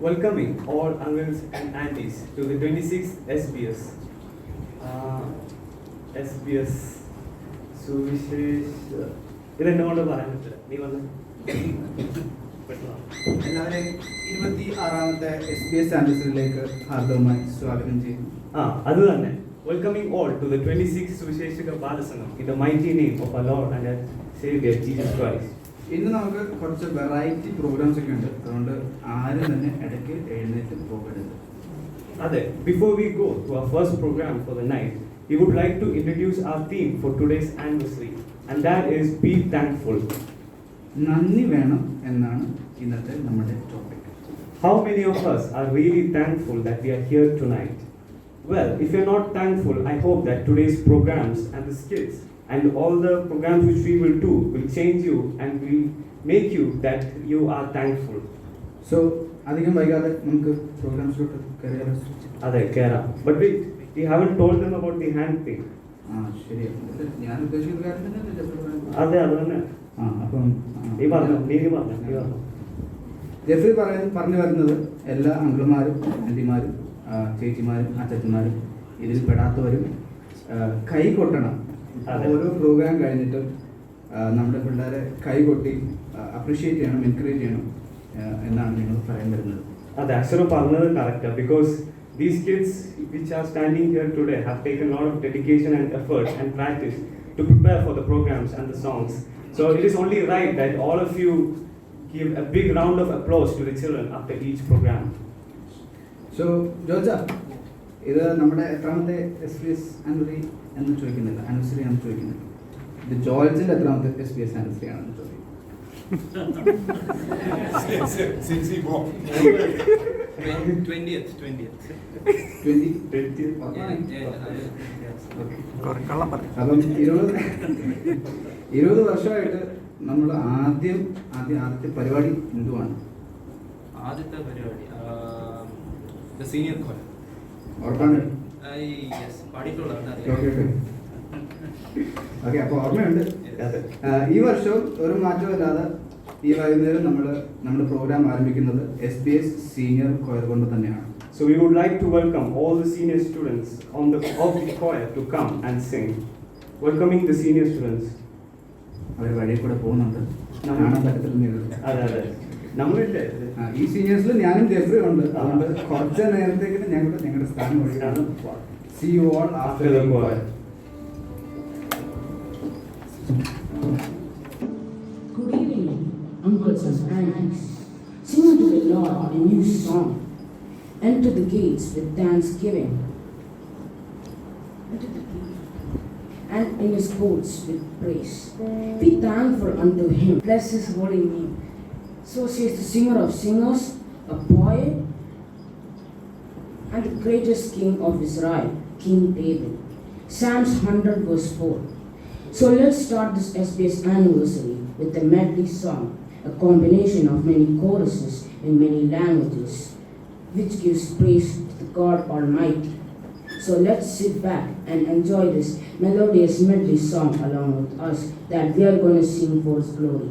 welcoming all uncles and aunties to the 26th SBS. SBS സുവിശേഷ ഇതെന്നെ കൊണ്ട് പറയാൻ പറ്റില്ല. നീ വന്ന് എല്ലാവരെയും 26ാമത്തെ SBS ആനിവേഴ്സറിയിലേക്ക് ഹാർദവമായി സ്വാഗതം ചെയ്യുന്നു. അത് തന്നെ. Welcoming all to the 26th സുവിശേഷക Balasangham in the mighty name of our Lord and our Savior Jesus Christ. ഇന്ന് നമുക്ക് കുറച്ച് വെറൈറ്റി പ്രോഗ്രാംസ് ഒക്കെ ഉണ്ട്. അതുകൊണ്ട് ആരും തന്നെ ഇടയ്ക്ക് എഴുന്നേറ്റ് പോകരുത്. അതെ. Before we go to our first program for the night, we would like to introduce our theme for today's anniversary, and that is be thankful. നന്ദി വേണം എന്നാണ് ഇന്നത്തെ നമ്മുടെ topic. How many of us are really thankful that we are here tonight? Well, if you're not thankful, I hope that today's programs and the skits and all the programs which we will do will change you and will make you that you are thankful. So, അധികം വൈകാതെ നമുക്ക് പ്രോഗ്രാംസിലോട്ട് കയറിയാലോ? അതെ, കയറാം. But we haven't told them about the hand thing. ശരിയാണ്. ഞാൻ ഉദ്ദേശിക്കുന്ന കാര്യം തന്നെ അതെ, അത് തന്നെ. അപ്പം ജെഫ്രി പറഞ്ഞു വരുന്നത് എല്ലാ അങ്കിൾമാരും ആൻറ്റിമാരും ചേച്ചിമാരും അച്ഛന്മാരും ഇതിൽ പെടാത്തവരും കൈ കൊട്ടണം. ഓരോ പ്രോഗ്രാം കഴിഞ്ഞിട്ടും നമ്മുടെ പിള്ളേരെ കൈ കൊട്ടി അപ്രീഷിയേറ്റ് ചെയ്യണം, എൻകറേജ് ചെയ്യണം എന്നാണ് നിങ്ങൾ പറയാൻ വരുന്നത്. അതെ, അക്ഷരം പറഞ്ഞത് കറക്റ്റാണ്. Because these kids which are standing here today have taken a lot of dedication and effort and practice to prepare for the programs and the songs. So it is only right that all of you give a big round of applause to the children after each program. So, ജോർജ, ഇത് നമ്മുടെ എത്രാമത്തെ SBS anniversary എന്ന് ചോദിക്കുന്നില്ല, anniversary ആണെന്ന് ചോദിക്കുന്നില്ല. ഇത് ജോർജിന്റെ എത്രാമത്തെ SBS ആനിവേഴ്സറി ആണെന്ന് ചോദിക്കും. അപ്പം 20 വർഷമായിട്ട് നമ്മൾ ആദ്യത്തെ പരിപാടി എന്തുവാണ്? ആദ്യത്തെ പരിപാടി സീനിയർ കോർ ഓർമ്മ. ഓക്കെ, അപ്പോൾ ഓർമ്മയുണ്ട്. ഈ വർഷവും ഒരു മാറ്റമില്ലാതെ ഈ വൈകുന്നേരം നമ്മുടെ പ്രോഗ്രാം ആരംഭിക്കുന്നത് SBS സീനിയർ കോയർ കൊണ്ട് തന്നെയാണ്. So we would like to welcome all the senior students of the choir to come and sing. Welcoming the senior students. അവർ വഴിയിൽ കൂടെ പോകുന്നുണ്ട്, കാണാൻ പറ്റത്തില്ല. അതെ, നമ്മളില്ലേ ഈ സീനിയേഴ്സിൽ ഞാനും ജെഫ്രി ഉണ്ട്. അതുകൊണ്ട് കുറച്ച് നേരത്തേക്ക് ഞങ്ങളുടെ സ്ഥാനം ഒഴിയാണ്. See you all after the choir. Good evening, uncles and aunties. Sing unto the Lord a new song. Enter the gates with thanksgiving. Enter the gates and in his courts with praise. Be thankful unto him. Bless his holy name. So says the singer of singers, a poet, and the greatest king of Israel, King David. Psalms 100 verse 4. So let's start this SBS anniversary with the medley song, a combination of many choruses in many languages, which gives praise to the God Almighty. So let's sit back and enjoy this melodious medley song along with us that we are going to sing for His glory.